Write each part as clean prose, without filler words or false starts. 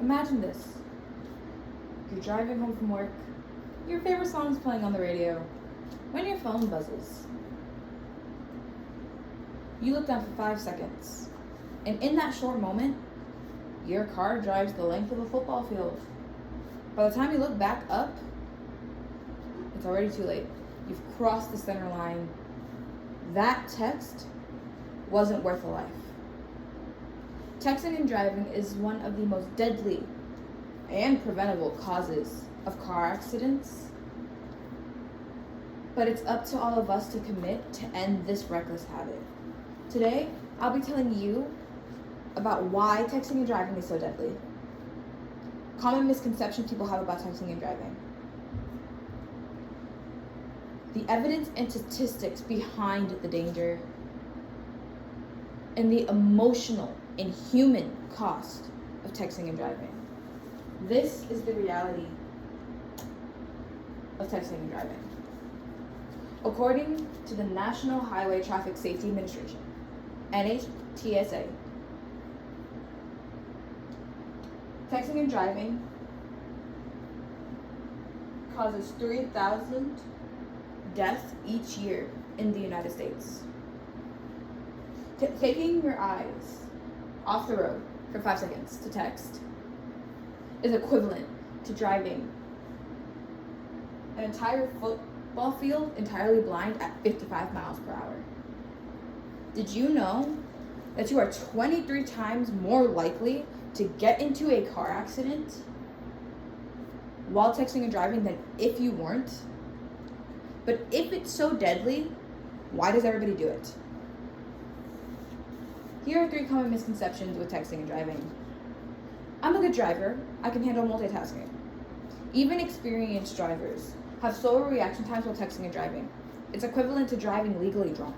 Imagine this. You're driving home from work. Your favorite song's playing on the radio. When your phone buzzes, you look down for 5 seconds. And in that short moment, your car drives the length of a football field. By the time you look back up, it's already too late. You've crossed the center line. That text wasn't worth a life. Texting and driving is one of the most deadly and preventable causes of car accidents. But it's up to all of us to commit to end this reckless habit. Today, I'll be telling you about why texting and driving is so deadly. Common misconceptions people have about texting and driving. The evidence and statistics behind the danger. And the emotional and human cost of texting and driving. This is the reality of texting and driving. According to the National Highway Traffic Safety Administration, NHTSA, texting and driving causes 3,000 deaths each year in the United States. Taking your eyes off the road for 5 seconds to text is equivalent to driving an entire football field entirely blind at 55 miles per hour. Did you know that you are 23 times more likely to get into a car accident while texting and driving than if you weren't? But if it's so deadly, why does everybody do it? Here are 3 common misconceptions with texting and driving. I'm a good driver. I can handle multitasking. Even experienced drivers have slower reaction times while texting and driving. It's equivalent to driving legally drunk.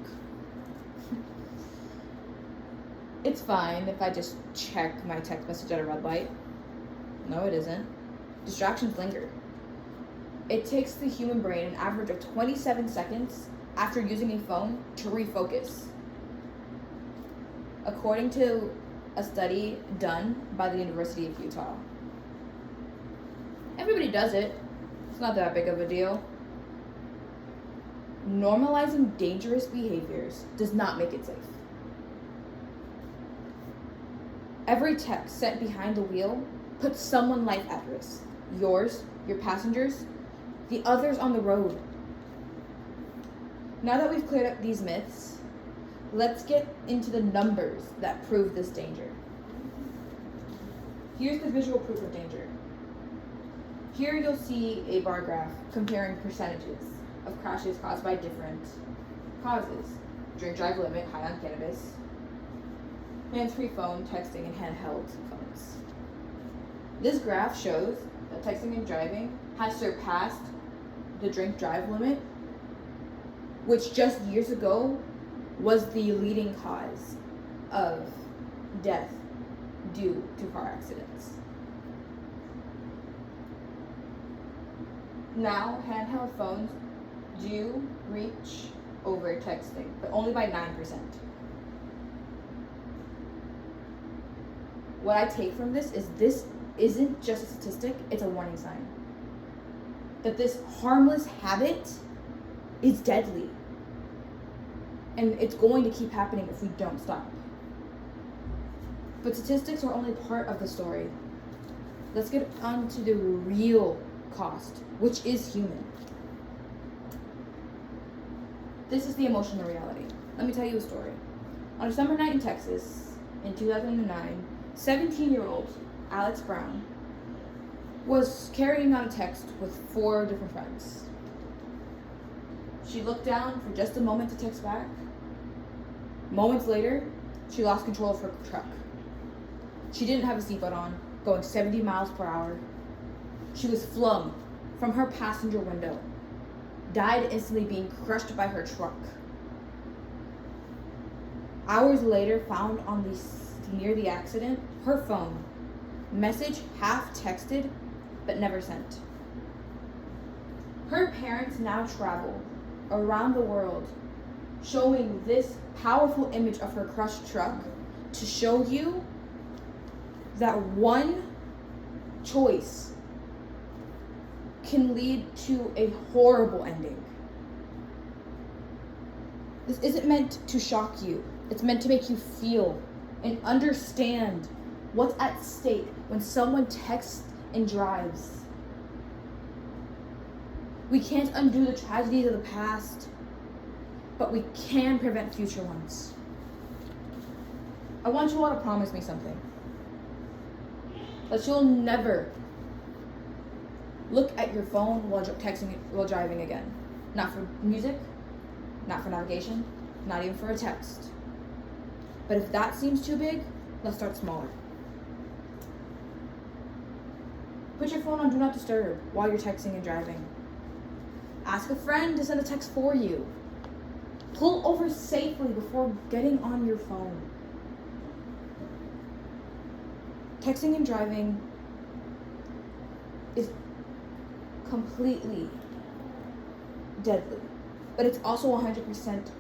It's fine if I just check my text message at a red light. No, it isn't. Distractions linger. It takes the human brain an average of 27 seconds after using a phone to refocus. According to a study done by the University of Utah. Everybody does it. It's not that big of a deal. Normalizing dangerous behaviors does not make it safe. Every text sent behind the wheel puts someone's life at risk. Yours, your passengers, the others on the road. Now that we've cleared up these myths, let's get into the numbers that prove this danger. Here's the visual proof of danger. Here you'll see a bar graph comparing percentages of crashes caused by different causes. Drink drive limit, high on cannabis, hands-free phone, texting, and handheld phones. This graph shows that texting and driving has surpassed the drink drive limit, which just years ago was the leading cause of death due to car accidents. Now, handheld phones do reach over texting, but only by 9%. What I take from this isn't just a statistic, it's a warning sign. That this harmless habit is deadly. And it's going to keep happening if we don't stop. But statistics are only part of the story. Let's get on to the real cost, which is human. This is the emotional reality. Let me tell you a story. On a summer night in Texas, in 2009, 17-year-old Alex Brown was carrying on a text with 4 different friends. She looked down for just a moment to text back. Moments later, she lost control of her truck. She didn't have a seatbelt on, going 70 miles per hour. She was flung from her passenger window, died instantly being crushed by her truck. Hours later, found on near the accident, her phone, message half texted but never sent. Her parents now travel around the world showing this powerful image of her crushed truck to show you that one choice can lead to a horrible ending. This isn't meant to shock you. It's meant to make you feel and understand what's at stake when someone texts and drives. We can't undo the tragedies of the past, but we can prevent future ones. I want you all to promise me something. That you'll never look at your phone while driving again. Not for music, not for navigation, not even for a text. But if that seems too big, let's start smaller. Put your phone on Do Not Disturb while you're texting and driving. Ask a friend to send a text for you. Pull over safely before getting on your phone. Texting and driving is completely deadly, but it's also 100%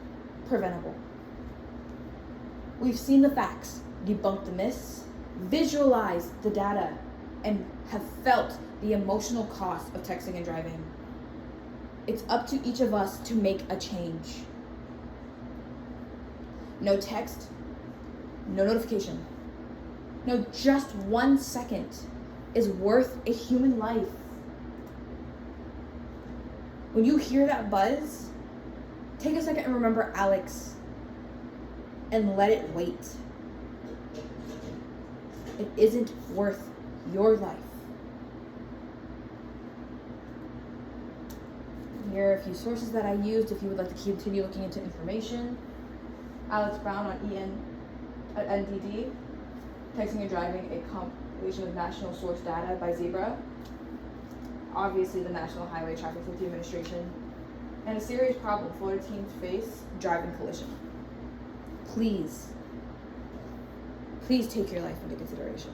preventable. We've seen the facts, debunked the myths, visualized the data, and have felt the emotional cost of texting and driving. It's up to each of us to make a change. No text, no notification. No, just 1 second is worth a human life. When you hear that buzz, take a second and remember Alex and let it wait. It isn't worth your life. Here are a few sources that I used if you would like to continue looking into information. Alex Brown on NDD. Texting and Driving, a compilation of national source data by Zebra. Obviously the National Highway Traffic Safety Administration. And a serious problem Florida teens face, driving collision. Please take your life into consideration.